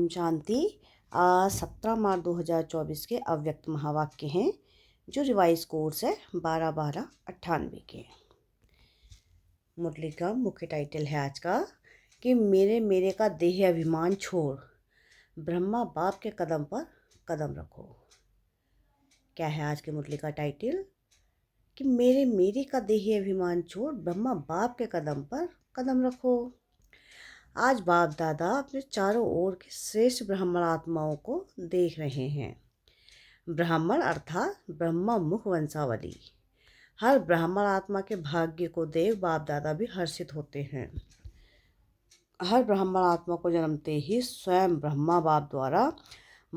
ओम शांति। आज 17 मार्च 2024 के अव्यक्त महावाक्य हैं जो रिवाइज कोर्स है 12/12/98 के। मुरली का मुख्य टाइटल है आज का कि मेरे मेरे का देह अभिमान छोड़ ब्रह्मा बाप के कदम पर कदम रखो। क्या है आज के मुरली का टाइटल? कि मेरे मेरे का देह अभिमान छोड़ ब्रह्मा बाप के कदम पर कदम रखो। आज बाप दादा अपने चारों ओर के श्रेष्ठ ब्राह्मण आत्माओं को देख रहे हैं। ब्राह्मण अर्थात ब्रह्मा मुख वंशावली। हर ब्राह्मण आत्मा के भाग्य को देख बाप दादा भी हर्षित होते हैं। हर ब्राह्मण आत्मा को जन्मते ही स्वयं ब्रह्मा बाप द्वारा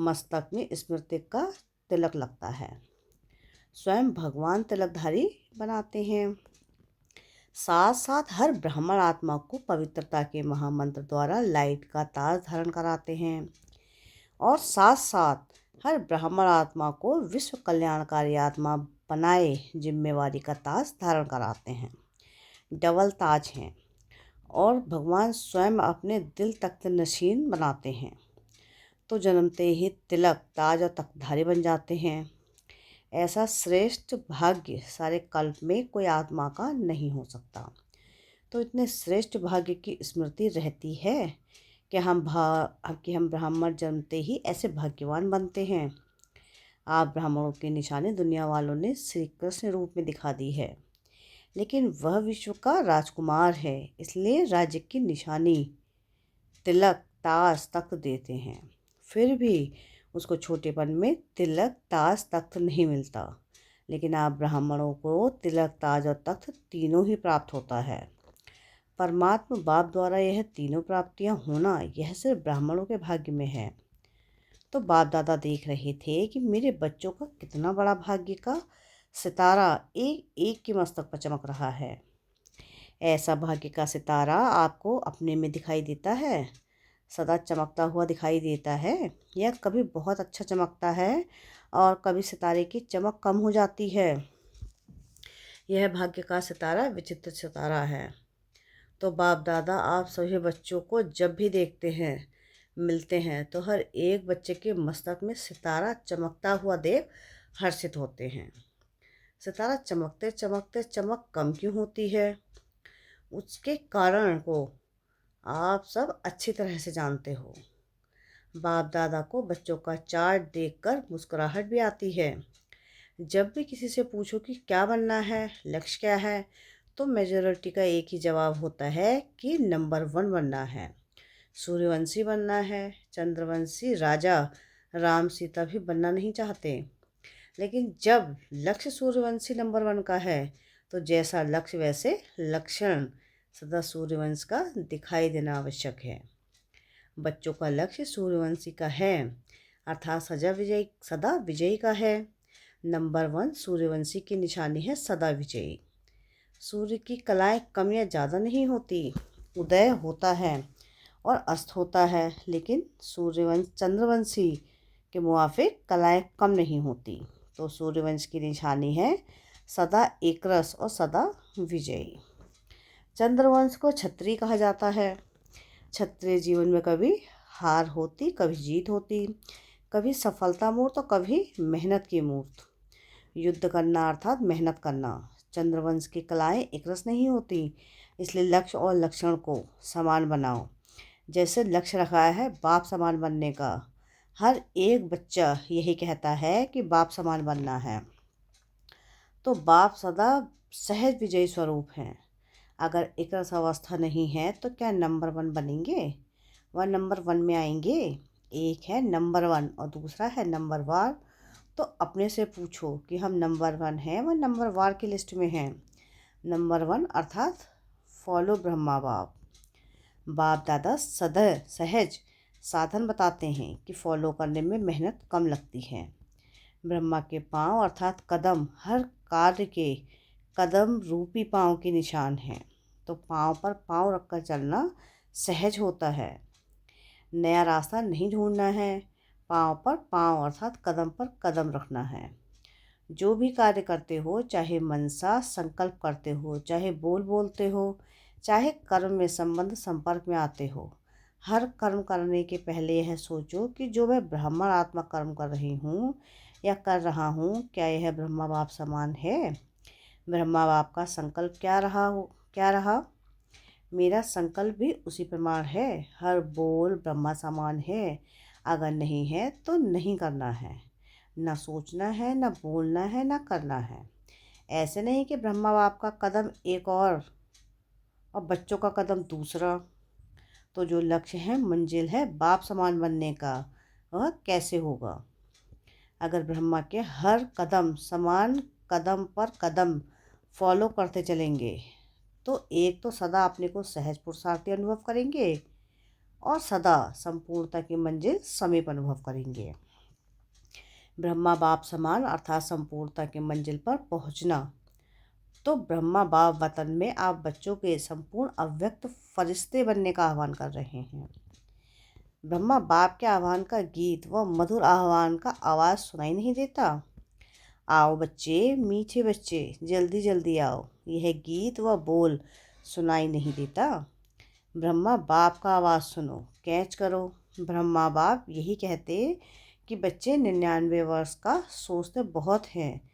मस्तक में स्मृति का तिलक लगता है। स्वयं भगवान तिलकधारी बनाते हैं। साथ साथ हर ब्राह्मण आत्मा को पवित्रता के महामंत्र द्वारा लाइट का ताज धारण कराते हैं और साथ साथ हर ब्राह्मण आत्मा को विश्व कल्याणकारी आत्मा बनाए जिम्मेवारी का ताज धारण कराते हैं। डबल ताज हैं और भगवान स्वयं अपने दिल तख्त नशीन बनाते हैं तो जन्मते ही तिलक ताज और तख्तधारी बन जाते हैं। ऐसा श्रेष्ठ भाग्य सारे कल्प में कोई आत्मा का नहीं हो सकता। तो इतने श्रेष्ठ भाग्य की स्मृति रहती है कि हम ब्राह्मण जन्मते ही ऐसे भाग्यवान बनते हैं। आप ब्राह्मणों की निशानी दुनिया वालों ने श्री कृष्ण रूप में दिखा दी है, लेकिन वह विश्व का राजकुमार है, इसलिए राज्य की निशानी तिलक ताज तख्त देते हैं। फिर भी उसको छोटेपन में तिलक ताज तख्त नहीं मिलता, लेकिन आप ब्राह्मणों को तिलक ताज और तख्त तीनों ही प्राप्त होता है। परमात्मा बाप द्वारा यह तीनों प्राप्तियां होना यह सिर्फ ब्राह्मणों के भाग्य में है। तो बाप दादा देख रहे थे कि मेरे बच्चों का कितना बड़ा भाग्य का सितारा एक एक के मस्तक पर चमक रहा है। ऐसा भाग्य का सितारा आपको अपने में दिखाई देता है, सदा चमकता हुआ दिखाई देता है, या कभी बहुत अच्छा चमकता है और कभी सितारे की चमक कम हो जाती है। यह भाग्य का सितारा विचित्र सितारा है। तो बाप दादा आप सभी बच्चों को जब भी देखते हैं, मिलते हैं, तो हर एक बच्चे के मस्तक में सितारा चमकता हुआ देख हर्षित होते हैं। सितारा चमकते चमकते चमक कम क्यों होती है, उसके कारण को आप सब अच्छी तरह से जानते हो। बाप दादा को बच्चों का चार्ट देखकर मुस्कुराहट भी आती है। जब भी किसी से पूछो कि क्या बनना है, लक्ष्य क्या है, तो मेजॉरिटी का एक ही जवाब होता है कि नंबर 1 बनना है, सूर्यवंशी बनना है। चंद्रवंशी राजा राम सीता भी बनना नहीं चाहते, लेकिन जब लक्ष्य सूर्यवंशी नंबर 1 का है तो जैसा लक्ष्य वैसे लक्षण सदा सूर्यवंश का दिखाई देना आवश्यक है। बच्चों का लक्ष्य सूर्यवंशी का है, अर्थात सदा विजयी का है। नंबर 1 सूर्यवंशी की निशानी है सदा विजयी। सूर्य की कलाएं कम या ज़्यादा नहीं होती, उदय होता है और अस्त होता है, लेकिन चंद्रवंशी के मुआफिक कलाएं कम नहीं होती। तो सूर्यवंश की निशानी है सदा एकरस और सदा विजयी। चंद्रवंश को क्षत्रिय कहा जाता है। क्षत्रिय जीवन में कभी हार होती, कभी जीत होती, कभी सफलता मूर्त तो कभी मेहनत की मूर्त। युद्ध करना अर्थात मेहनत करना। चंद्रवंश की कलाएं एकरस नहीं होती, इसलिए लक्ष्य और लक्षण को समान बनाओ। जैसे लक्ष्य रखा है बाप समान बनने का, हर एक बच्चा यही कहता है कि बाप समान बनना है। तो बाप सदा सहज विजयी स्वरूप हैं। अगर एकरस अवस्था नहीं है तो क्या नंबर 1 बनेंगे? वह नंबर 1 में आएंगे? एक है नंबर 1 और दूसरा है नंबर वार। तो अपने से पूछो कि हम नंबर 1 हैं वह नंबर वार की लिस्ट में हैं। नंबर 1 अर्थात फॉलो ब्रह्मा बाप। बाप दादा सदा सहज साधन बताते हैं कि फॉलो करने में मेहनत कम लगती है। ब्रह्मा के पाँव अर्थात कदम हर कार्य के कदम रूपी पाँव के निशान हैं। तो पाँव पर पाँव रखकर चलना सहज होता है। नया रास्ता नहीं ढूंढना है, पाँव पर पाँव अर्थात कदम पर कदम रखना है। जो भी कार्य करते हो, चाहे मनसा संकल्प करते हो, चाहे बोलते हो, चाहे कर्म में संबंध संपर्क में आते हो, हर कर्म करने के पहले यह सोचो कि जो मैं ब्राह्मणात्मक कर्म कर रही हूँ या कर रहा हूँ, क्या यह ब्रह्मा बाप समान है? ब्रह्मा बाप का संकल्प क्या रहा? मेरा संकल्प भी उसी प्रमाण है। हर बोल ब्रह्मा समान है। अगर नहीं है तो नहीं करना है। ना सोचना है, ना बोलना है, ना करना है। ऐसे नहीं कि ब्रह्मा बाप का कदम एक और बच्चों का कदम दूसरा। तो जो लक्ष्य है, मंजिल है बाप समान बनने का, वह कैसे होगा? अगर ब्रह्मा के हर कदम समान कदम पर कदम फॉलो करते चलेंगे तो एक तो सदा अपने को सहज पुरुषार्थी अनुभव करेंगे और सदा संपूर्णता की मंजिल समीप अनुभव करेंगे। ब्रह्मा बाप समान अर्थात संपूर्णता की मंजिल पर पहुंचना। तो ब्रह्मा बाप वतन में आप बच्चों के संपूर्ण अव्यक्त फरिश्ते बनने का आह्वान कर रहे हैं। ब्रह्मा बाप के आह्वान का गीत व मधुर आह्वान का आवाज़ सुनाई नहीं देता? आओ बच्चे, मीठे बच्चे, जल्दी जल्दी आओ, यह गीत व बोल सुनाई नहीं देता? ब्रह्मा बाप का आवाज़ सुनो, कैच करो। ब्रह्मा बाप यही कहते कि बच्चे 99 वर्ष का सोचते बहुत हैं।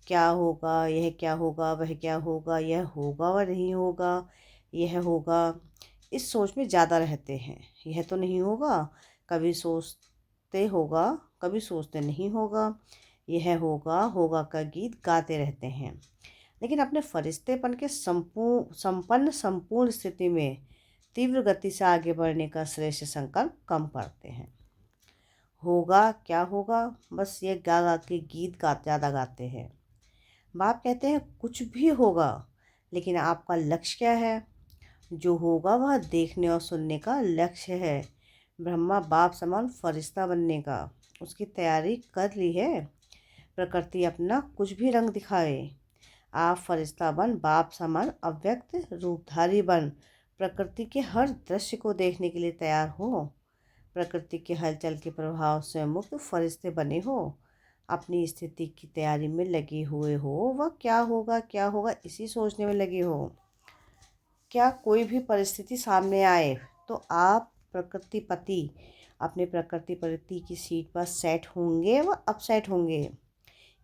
क्या होगा, यह क्या होगा, वह क्या होगा, यह होगा व नहीं होगा, यह होगा, इस सोच में ज़्यादा रहते हैं। यह तो नहीं होगा, कभी सोचते होगा, कभी सोचते नहीं होगा, यह होगा होगा का गीत गाते रहते हैं। लेकिन अपने फरिश्तेपन के संपूर्ण स्थिति में तीव्र गति से आगे बढ़ने का श्रेष्ठ संकल्प कम पड़ते हैं। होगा क्या होगा, बस ये गा गा के गीत ज़्यादा गाते हैं। बाप कहते हैं कुछ भी होगा, लेकिन आपका लक्ष्य क्या है? जो होगा वह देखने और सुनने का लक्ष्य है। ब्रह्मा बाप समान फरिश्ता बनने का उसकी तैयारी कर ली है। प्रकृति अपना कुछ भी रंग दिखाए, आप फरिश्ता बन बाप समान अव्यक्त रूपधारी बन प्रकृति के हर दृश्य को देखने के लिए तैयार हो। प्रकृति के हलचल के प्रभाव से मुक्त फरिश्ते बने हो। अपनी स्थिति की तैयारी में लगे हुए हो, वह क्या होगा इसी सोचने में लगे हो। क्या कोई भी परिस्थिति सामने आए तो आप प्रकृतिपति अपने प्रकृतिपति की सीट पर सेट होंगे व अपसेट होंगे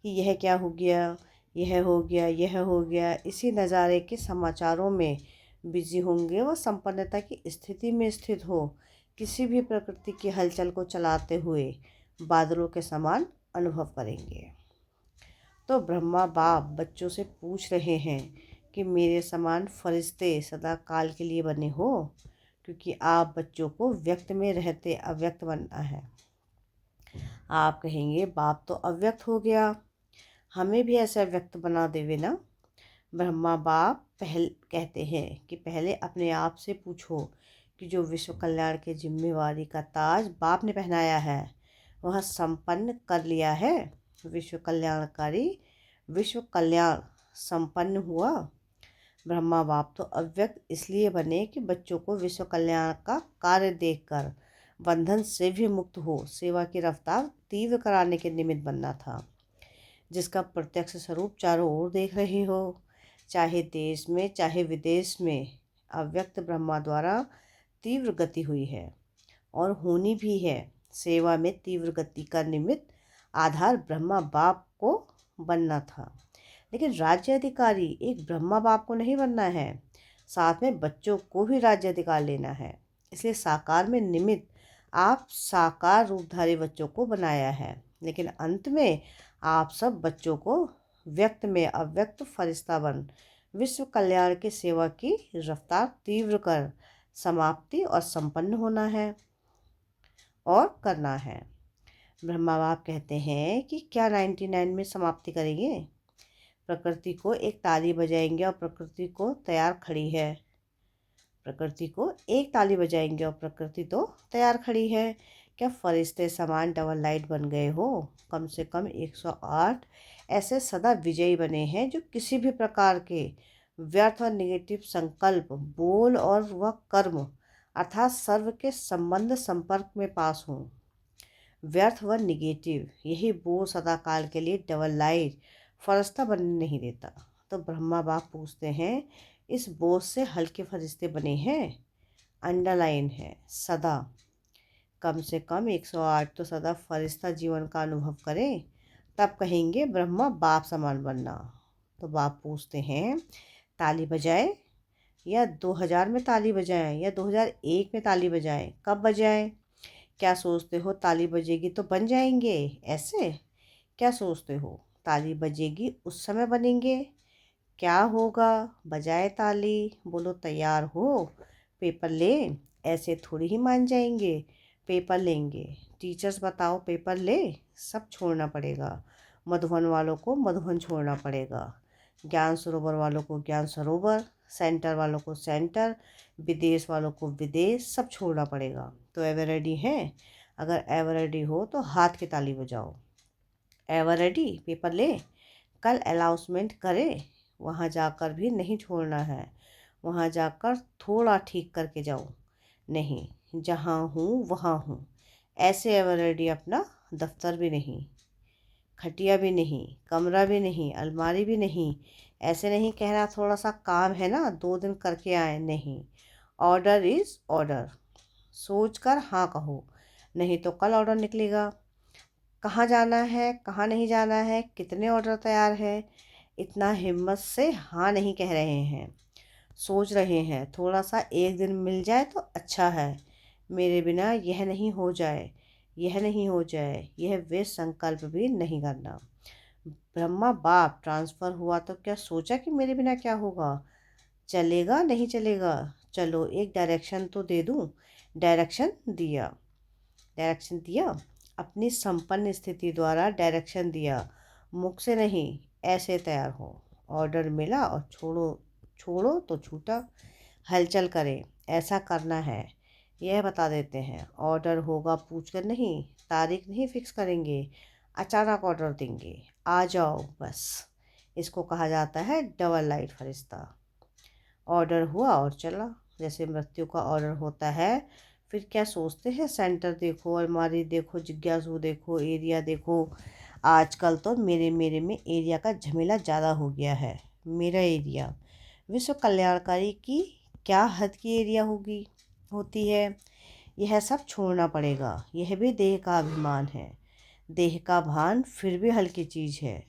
कि यह क्या हो गया, यह हो गया, यह हो गया, इसी नज़ारे के समाचारों में बिजी होंगे व संपन्नता की स्थिति में स्थित हो किसी भी प्रकृति की हलचल को चलाते हुए बादलों के समान अनुभव करेंगे। तो ब्रह्मा बाप बच्चों से पूछ रहे हैं कि मेरे समान फरिश्ते सदा काल के लिए बने हो, क्योंकि आप बच्चों को व्यक्त में रहते अव्यक्त बनना है। आप कहेंगे बाप तो अव्यक्त हो गया, हमें भी ऐसा व्यक्त बना देवे ना। ब्रह्मा बाप कहते हैं कि पहले अपने आप से पूछो कि जो विश्व कल्याण के जिम्मेवारी का ताज बाप ने पहनाया है वह संपन्न कर लिया है। विश्व कल्याण संपन्न हुआ। ब्रह्मा बाप तो अव्यक्त इसलिए बने कि बच्चों को विश्व कल्याण का कार्य देखकर बंधन से भी मुक्त हो सेवा की रफ्तार तीव्र कराने के निमित्त बनना था, जिसका प्रत्यक्ष स्वरूप चारों ओर देख रही हो, चाहे देश में चाहे विदेश में। अव्यक्त ब्रह्मा द्वारा तीव्र गति हुई है और होनी भी है। सेवा में तीव्र गति का निमित्त आधार ब्रह्मा बाप को बनना था, लेकिन राज्य अधिकारी एक ब्रह्मा बाप को नहीं बनना है, साथ में बच्चों को भी राज्य अधिकार लेना है। इसलिए साकार में निमित्त आप साकार रूपधारी बच्चों को बनाया है, लेकिन अंत में आप सब बच्चों को व्यक्त में अव्यक्त फरिश्ता बन विश्व कल्याण की सेवा की रफ्तार तीव्र कर समाप्ति और संपन्न होना है और करना है। ब्रह्मा बाप कहते हैं कि क्या 99 में समाप्ति करेंगे? प्रकृति को एक ताली बजाएंगे और प्रकृति को तैयार खड़ी है। प्रकृति को एक ताली बजाएंगे और प्रकृति तो तैयार खड़ी है। क्या फरिश्ते समान डबल लाइट बन गए हो? कम से कम 108 ऐसे सदा विजयी बने हैं जो किसी भी प्रकार के व्यर्थ और निगेटिव संकल्प बोल और वह कर्म अर्थात सर्व के संबंध संपर्क में पास हों। व्यर्थ व निगेटिव यही बोल सदा काल के लिए डबल लाइट फरिश्ता बनने नहीं देता। तो ब्रह्मा बाप पूछते हैं इस बोझ से हल्के फरिश्ते बने हैं? अंडरलाइन है सदा। कम से कम 108 तो सदा फरिश्ता जीवन का अनुभव करें, तब कहेंगे ब्रह्मा बाप समान बनना। तो बाप पूछते हैं, ताली बजाए या 2000 में ताली बजाएं या 2001 में ताली बजाएं, कब बजाएं? क्या सोचते हो ताली बजेगी तो बन जाएंगे ऐसे? क्या सोचते हो ताली बजेगी उस समय बनेंगे? क्या होगा? बजाए ताली, बोलो तैयार हो, पेपर ले। ऐसे थोड़ी ही मान जाएंगे। पेपर लेंगे, टीचर्स बताओ पेपर ले, सब छोड़ना पड़ेगा। मधुबन वालों को मधुबन छोड़ना पड़ेगा, ज्ञान सरोवर वालों को ज्ञान सरोवर, सेंटर वालों को सेंटर, विदेश वालों को विदेश, सब छोड़ना पड़ेगा। तो एवर रेडी हैं? अगर एवर रेडी हो तो हाथ की ताली बजाओ। Ever ready? पेपर ले, कल अनाउंसमेंट करें। वहाँ जाकर भी नहीं छोड़ना है, वहाँ जाकर थोड़ा ठीक करके जाओ। नहीं, जहाँ हूँ वहाँ हूँ, ऐसे एवर रेडी अपना दफ्तर भी नहीं, खटिया भी नहीं, कमरा भी नहीं, अलमारी भी नहीं। ऐसे नहीं कहना थोड़ा सा काम है ना 2 दिन करके आए, नहीं। ऑर्डर इज़ ऑर्डर, सोच कर हाँ कहो, नहीं तो कल ऑर्डर निकलेगा। कहाँ जाना है, कहाँ नहीं जाना है, कितने ऑर्डर तैयार है, इतना हिम्मत से हाँ नहीं कह रहे हैं। सोच रहे हैं थोड़ा सा एक दिन मिल जाए तो अच्छा है, मेरे बिना यह नहीं हो जाए, यह नहीं हो जाए, यह वे संकल्प भी नहीं करना। ब्रह्मा बाप ट्रांसफ़र हुआ तो क्या सोचा कि मेरे बिना क्या होगा? चलेगा नहीं चलेगा? चलो एक डायरेक्शन तो दे दूँ। डायरेक्शन दिया, डायरेक्शन दिया, अपनी संपन्न स्थिति द्वारा डायरेक्शन दिया, मुख से नहीं, ऐसे तैयार हो। ऑर्डर मिला और छोड़ो, छोड़ो तो छूटा। हलचल करें, ऐसा करना है, यह बता देते हैं। ऑर्डर होगा पूछ कर नहीं, तारीख नहीं फिक्स करेंगे, अचानक ऑर्डर देंगे, आ जाओ बस। इसको कहा जाता है डबल लाइट फरिश्ता। ऑर्डर हुआ और चला, जैसे मृत्यु का ऑर्डर होता है। फिर क्या सोचते हैं, सेंटर देखो, अलमारी देखो, जिज्ञासु देखो, एरिया देखो। आजकल तो मेरे मेरे में एरिया का झमेला ज़्यादा हो गया है। मेरा एरिया, विश्व कल्याणकारी की क्या हद की एरिया होती है। यह सब छोड़ना पड़ेगा, यह भी देह का अभिमान है। देह का भान फिर भी हल्की चीज़ है,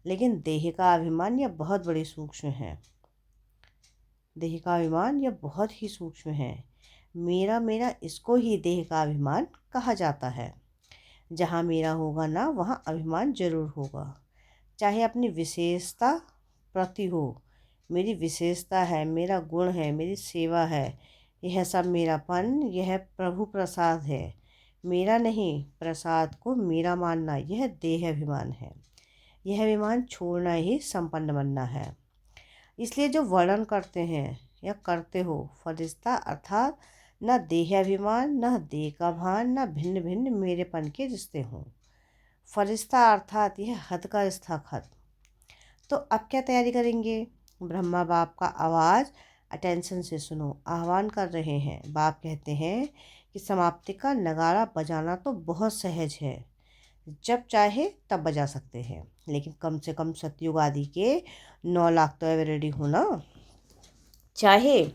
लेकिन देह का अभिमान यह बहुत बड़ी सूक्ष्म है। देह का अभिमान यह बहुत ही सूक्ष्म है। मेरा मेरा इसको ही देह का अभिमान कहा जाता है। जहाँ मेरा होगा ना वहाँ अभिमान जरूर होगा, चाहे अपनी विशेषता प्रति हो। मेरी विशेषता है, मेरा गुण है, मेरी सेवा है, यह सब मेरापन, यह प्रभु प्रसाद है। मेरा नहीं, प्रसाद को मेरा मानना, यह देह अभिमान है। यह अभिमान छोड़ना ही संपन्न बनना है। इसलिए जो वर्णन करते हैं या करते हो फरिश्ता, अर्थात न देहाभिमान, न देह का भान, न भिन्न भिन्न मेरेपन के रिश्ते हों। फरिश्ता अर्थात यह हद का रिश्ता खत। तो अब क्या तैयारी करेंगे? ब्रह्मा बाप का आवाज़ अटेंशन से सुनो, आह्वान कर रहे हैं। बाप कहते हैं कि समाप्ति का नगाड़ा बजाना तो बहुत सहज है, जब चाहे तब बजा सकते हैं, लेकिन कम से कम सतयुग आदि के 9 लाख तो रेडी होना। चाहे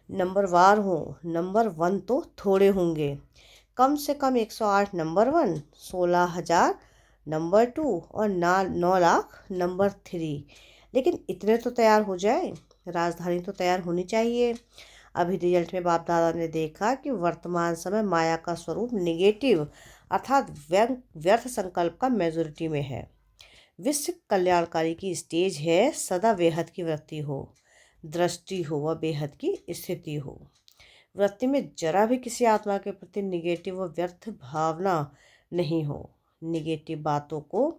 नंबर वार हो, नंबर 1 तो थोड़े होंगे। कम से कम 108 नंबर 1, 16,000 नंबर 2 और 9 लाख नंबर 3। लेकिन इतने तो तैयार हो जाए, राजधानी तो तैयार होनी चाहिए। अभी रिजल्ट में बाप दादा ने देखा कि वर्तमान समय माया का स्वरूप निगेटिव अर्थात व्यर्थ संकल्प का मेजोरिटी में है। विश्व कल्याणकारी की स्टेज है, सदा बेहद की वृत्ति हो, दृष्टि हो व बेहद की स्थिति हो। वृत्ति में जरा भी किसी आत्मा के प्रति निगेटिव व व्यर्थ भावना नहीं हो। निगेटिव बातों को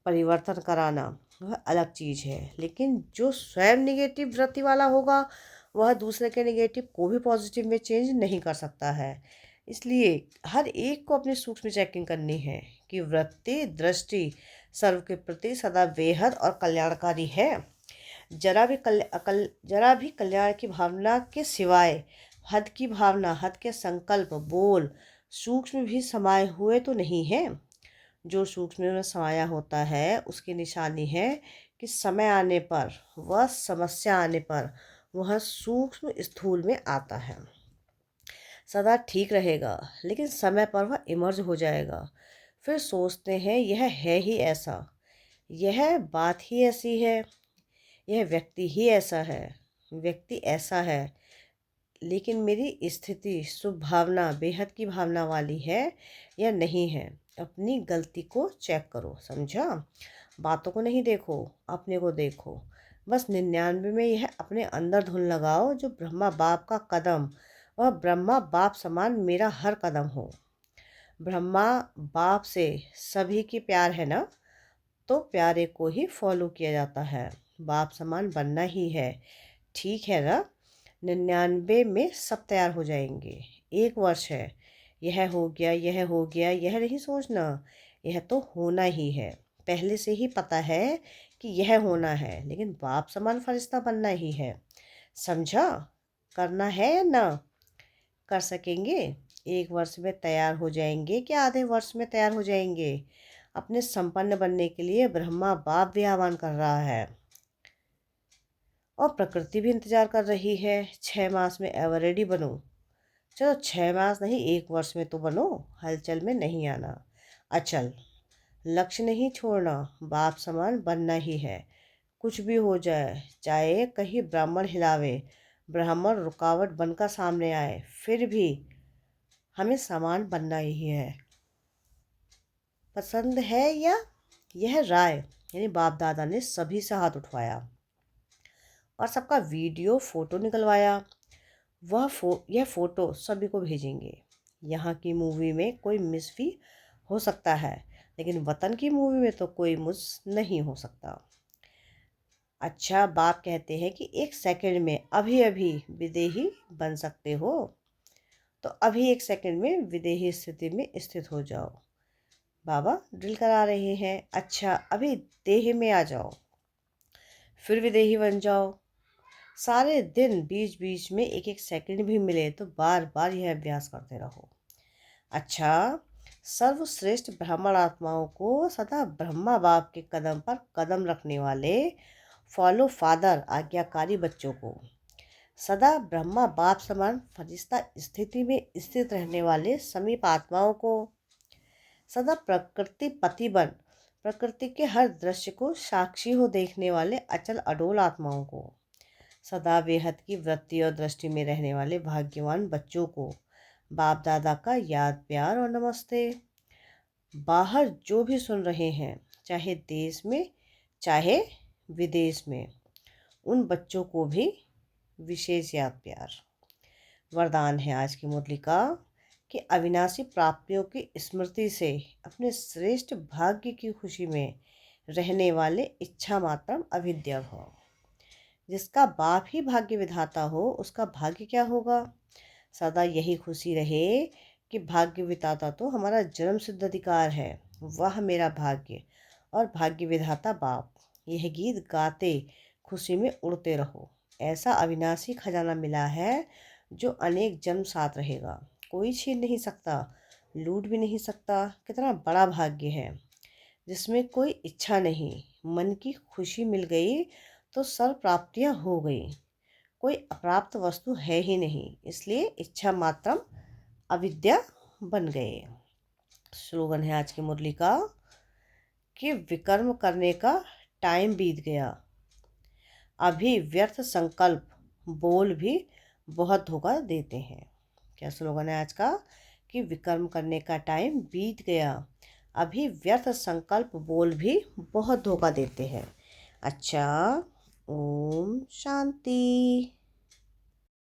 परिवर्तन कराना वह अलग चीज़ है, लेकिन जो स्वयं निगेटिव वृत्ति वाला होगा वह दूसरे के निगेटिव को भी पॉजिटिव में चेंज नहीं कर सकता है। इसलिए हर एक को अपनी सूक्ष्म चेकिंग करनी है कि वृत्ति दृष्टि सर्व के प्रति सदा बेहद और कल्याणकारी है। जरा भी कल्याण की भावना के सिवाय हद की भावना, हद के संकल्प, बोल सूक्ष्म भी समाये हुए तो नहीं है। जो सूक्ष्म में समाया होता है उसकी निशानी है कि समय आने पर, वह समस्या आने पर वह सूक्ष्म स्थूल में आता है। सदा ठीक रहेगा, लेकिन समय पर वह इमर्ज हो जाएगा। फिर सोचते हैं यह है ही ऐसा, यह बात ही ऐसी है, यह व्यक्ति ही ऐसा है, व्यक्ति ऐसा है। लेकिन मेरी स्थिति शुभ भावना बेहद की भावना वाली है या नहीं है। अपनी गलती को चेक करो, समझा? बातों को नहीं देखो, अपने को देखो। बस 99 में यह अपने अंदर धुन लगाओ जो ब्रह्मा बाप का कदम और ब्रह्मा बाप समान मेरा हर कदम हो। ब्रह्मा बाप से सभी की प्यार है ना, तो प्यारे को ही फॉलो किया जाता है। बाप समान बनना ही है, ठीक है ना? 99 में सब तैयार हो जाएंगे। 1 वर्ष है, यह हो गया, यह हो गया, यह नहीं सोचना। यह तो होना ही है, पहले से ही पता है कि यह होना है, लेकिन बाप समान फरिश्ता बनना ही है। समझा? करना है या ना? कर सकेंगे? 1 वर्ष में तैयार हो जाएंगे कि आधे वर्ष में तैयार हो जाएंगे? अपने संपन्न बनने के लिए ब्रह्मा बाप भी आह्वान कर रहा है और प्रकृति भी इंतजार कर रही है। 6 मास में एवर रेडी बनो। चलो 6 मास नहीं, 1 वर्ष में तो बनो। हलचल में नहीं आना, अचल। लक्ष्य नहीं छोड़ना, बाप समान बनना ही है। कुछ भी हो जाए, चाहे कहीं ब्राह्मण हिलावे, ब्राह्मण रुकावट बनकर सामने आए, फिर भी हमें समान बनना ही है। पसंद है या? यह राय यानी बाप दादा ने सभी से हाथ उठवाया और सबका वीडियो फोटो निकलवाया। यह फोटो सभी को भेजेंगे। यहाँ की मूवी में कोई मिस भी हो सकता है, लेकिन वतन की मूवी में तो कोई मिस नहीं हो सकता। अच्छा, बाप कहते हैं कि 1 सेकंड में अभी अभी विदेही बन सकते हो, तो अभी 1 सेकंड में विदेही स्थिति में स्थित हो जाओ। बाबा ड्रिल करा रहे हैं। अच्छा, अभी देह में आ जाओ, फिर विदेही बन जाओ। सारे दिन बीच बीच में 1 1 सेकंड भी मिले तो बार बार यह अभ्यास करते रहो। अच्छा, सर्वश्रेष्ठ ब्राह्मण आत्माओं को सदा ब्रह्मा बाप के कदम पर कदम रखने वाले फॉलो फादर आज्ञाकारी बच्चों को, सदा ब्रह्मा बाप समान फरिश्ता स्थिति में स्थित रहने वाले समीप आत्माओं को, सदा प्रकृति पति बन प्रकृति के हर दृश्य को साक्षी हो देखने वाले अचल अडोल आत्माओं को, सदा बेहद की वृत्ति और दृष्टि में रहने वाले भाग्यवान बच्चों को बाप दादा का याद प्यार और नमस्ते। बाहर जो भी सुन रहे हैं, चाहे देश में चाहे विदेश में, उन बच्चों को भी विशेष याद प्यार। वरदान है आज की मुरली का कि अविनाशी प्राप्तियों की स्मृति से अपने श्रेष्ठ भाग्य की खुशी में रहने वाले इच्छा मात्रम अविद्या हो। जिसका बाप ही भाग्य विधाता हो, उसका भाग्य क्या होगा? सदा यही खुशी रहे कि भाग्य विधाता तो हमारा जन्म सिद्ध अधिकार है, वह मेरा भाग्य और भाग्य विधाता बाप। यह गीत गाते खुशी में उड़ते रहो। ऐसा अविनाशी खजाना मिला है जो अनेक जन्म साथ रहेगा, कोई छीन नहीं सकता, लूट भी नहीं सकता। कितना बड़ा भाग्य है जिसमें कोई इच्छा नहीं। मन की खुशी मिल गई तो सर्व प्राप्तियाँ हो गई। कोई अप्राप्त वस्तु है ही नहीं, इसलिए इच्छा मात्रम अविद्या बन गए। स्लोगन है आज की मुरली का कि विकर्म करने का टाइम बीत गया, अभी व्यर्थ संकल्प बोल भी बहुत धोखा देते हैं। क्या स्लोगन है आज का? कि विकर्म करने का टाइम बीत गया, अभी व्यर्थ संकल्प बोल भी बहुत धोखा देते हैं। अच्छा, ओम शांति।